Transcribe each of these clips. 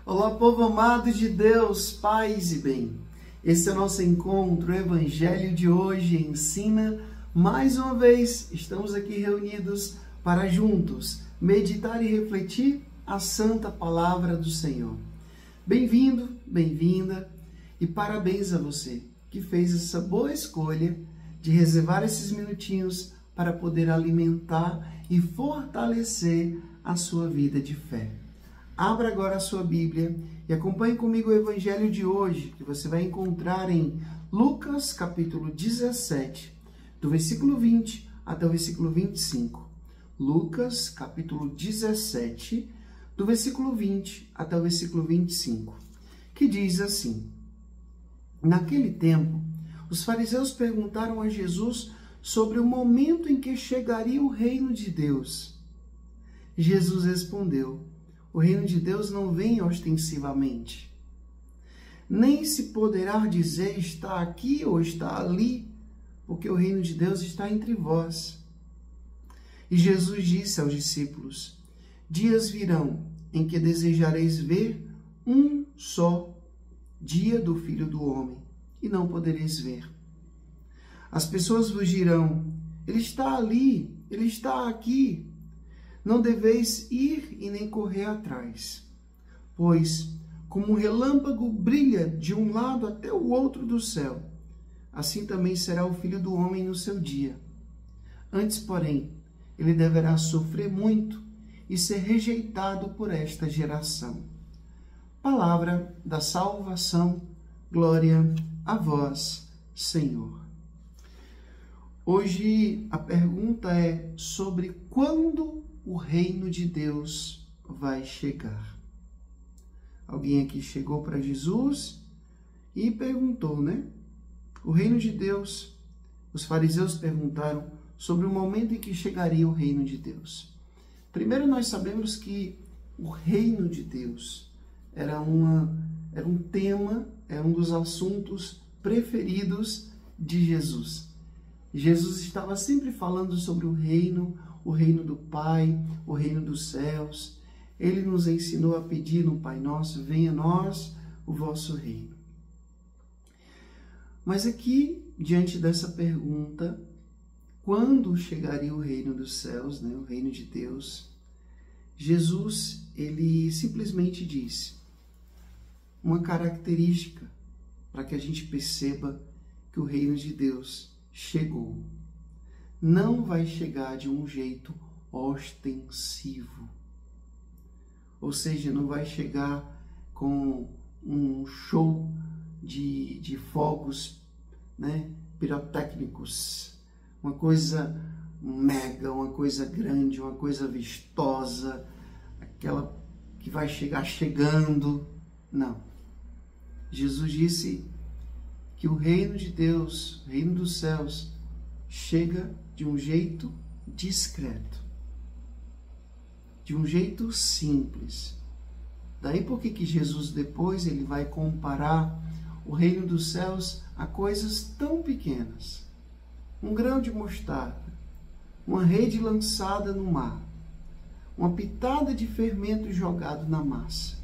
Olá, povo amado de Deus, paz e bem. Esse é o nosso encontro, o Evangelho de hoje ensina. Mais uma vez, estamos aqui reunidos para juntos meditar e refletir a santa palavra do Senhor. Bem-vindo, bem-vinda e parabéns a você que fez essa boa escolha de reservar esses minutinhos para poder alimentar e fortalecer a sua vida de fé. Abra agora a sua Bíblia e acompanhe comigo o Evangelho de hoje, que você vai encontrar em Lucas, capítulo 17, do versículo 20 até o versículo 25. Lucas, capítulo 17, do versículo 20 até o versículo 25, que diz assim: Naquele tempo, os fariseus perguntaram a Jesus sobre o momento em que chegaria o reino de Deus. Jesus respondeu: O reino de Deus não vem ostensivamente. Nem se poderá dizer está aqui ou está ali, porque o reino de Deus está entre vós. E Jesus disse aos discípulos: Dias virão em que desejareis ver um só dia do Filho do Homem, e não podereis ver. As pessoas vos dirão: Ele está ali, ele está aqui. Não deveis ir e nem correr atrás, pois, como um relâmpago brilha de um lado até o outro do céu, assim também será o Filho do Homem no seu dia. Antes, porém, ele deverá sofrer muito e ser rejeitado por esta geração. Palavra da salvação, glória a vós, Senhor. Hoje a pergunta é sobre quando o reino de Deus vai chegar. Alguém aqui chegou para Jesus e perguntou, né? O reino de Deus, os fariseus perguntaram sobre o momento em que chegaria o reino de Deus. Primeiro, nós sabemos que o reino de Deus era um tema, era um dos assuntos preferidos de Jesus. Jesus estava sempre falando sobre o reino do Pai, o reino dos céus. Ele nos ensinou a pedir no Pai Nosso: venha a nós o vosso reino. Mas aqui, diante dessa pergunta, quando chegaria o reino dos céus, né, o reino de Deus, Jesus, ele simplesmente disse uma característica para que a gente perceba que o reino de Deus chegou. Não vai chegar de um jeito ostensivo. Ou seja, não vai chegar com um show de fogos, né, pirotécnicos, uma coisa mega, uma coisa grande, uma coisa vistosa, aquela que vai chegar chegando. Não. Jesus disse que o reino de Deus, o reino dos céus, chega de um jeito discreto, de um jeito simples. Daí porque que Jesus depois ele vai comparar o reino dos céus a coisas tão pequenas. Um grão de mostarda, uma rede lançada no mar, uma pitada de fermento jogado na massa.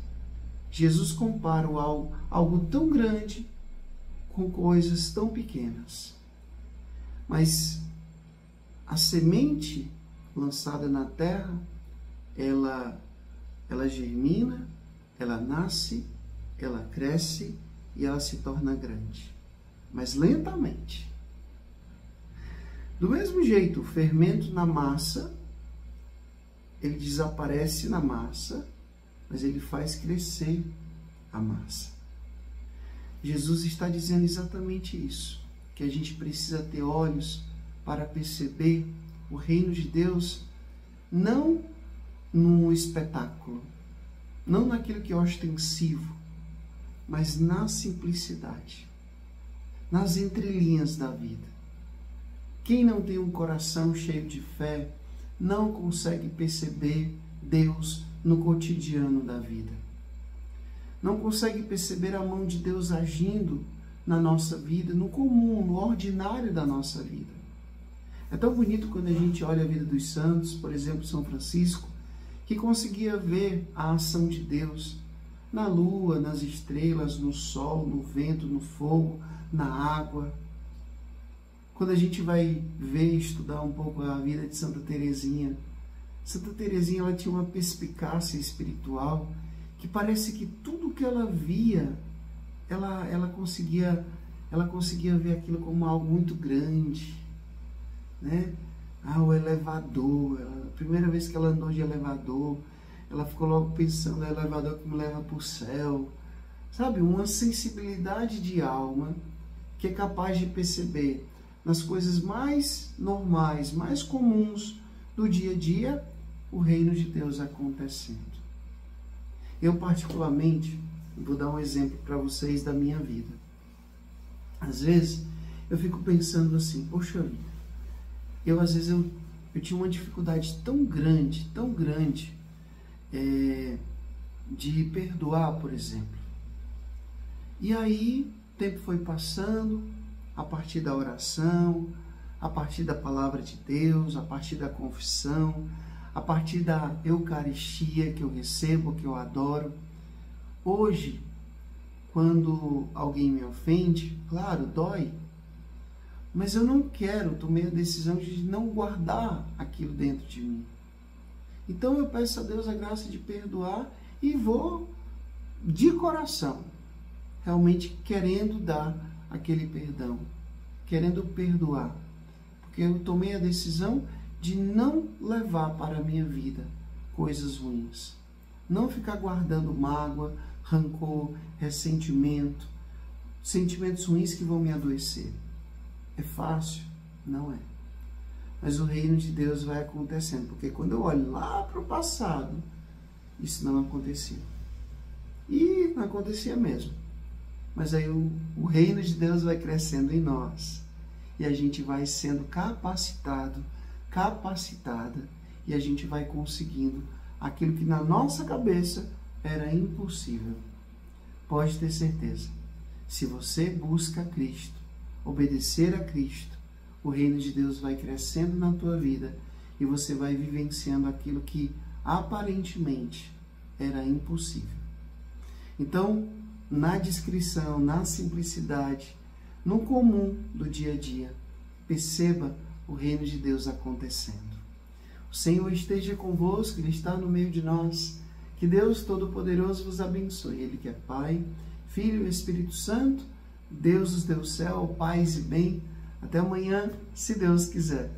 Jesus compara algo tão grande com coisas tão pequenas. Mas a semente lançada na terra, ela germina, ela nasce, ela cresce e ela se torna grande, mas lentamente. Do mesmo jeito, o fermento na massa, ele desaparece na massa, mas ele faz crescer a massa. Jesus está dizendo exatamente isso, que a gente precisa ter olhos para perceber o reino de Deus não no espetáculo, não naquilo que é ostensivo, mas na simplicidade, nas entrelinhas da vida. Quem não tem um coração cheio de fé não consegue perceber Deus no cotidiano da vida. Não consegue perceber a mão de Deus agindo na nossa vida, no comum, no ordinário da nossa vida. É tão bonito quando a gente olha a vida dos santos, por exemplo, São Francisco, que conseguia ver a ação de Deus na lua, nas estrelas, no sol, no vento, no fogo, na água. Quando a gente vai ver, estudar um pouco a vida de Santa Teresinha, Santa Teresinha, ela tinha uma perspicácia espiritual que parece que tudo que ela via, ela conseguia ver aquilo como algo muito grande, né? O elevador, a primeira vez que ela andou de elevador, ela ficou logo pensando no elevador que me leva para o céu, sabe? Uma sensibilidade de alma que é capaz de perceber nas coisas mais normais, mais comuns do dia a dia, o reino de Deus acontecendo. Eu particularmente, vou dar um exemplo para vocês da minha vida. Às vezes, eu fico pensando assim, poxa vida, às vezes eu tinha uma dificuldade tão grande, de perdoar, por exemplo. E aí, o tempo foi passando, a partir da oração, a partir da palavra de Deus, a partir da confissão, a partir da Eucaristia que eu recebo, que eu adoro. Hoje, quando alguém me ofende, claro, dói, mas eu não quero, tomei a decisão de não guardar aquilo dentro de mim. Então eu peço a Deus a graça de perdoar e vou de coração, realmente querendo dar aquele perdão, querendo perdoar, porque eu tomei a decisão de não levar para a minha vida coisas ruins, não ficar guardando mágoa, rancor, ressentimento, sentimentos ruins que vão me adoecer. É fácil? Não é. Mas o reino de Deus vai acontecendo, porque quando eu olho lá para o passado, isso não acontecia. E não acontecia mesmo. Mas aí o reino de Deus vai crescendo em nós. E a gente vai sendo capacitada, e a gente vai conseguindo aquilo que na nossa cabeça era impossível. Pode ter certeza. Se você busca Cristo, obedecer a Cristo, o reino de Deus vai crescendo na tua vida e você vai vivenciando aquilo que aparentemente era impossível. Então, na discrição, na simplicidade, no comum do dia a dia, perceba o reino de Deus acontecendo. O Senhor esteja convosco, Ele está no meio de nós. Que Deus Todo-Poderoso vos abençoe. Ele que é Pai, Filho e Espírito Santo, Deus nos deu o céu, paz e bem. Até amanhã, se Deus quiser.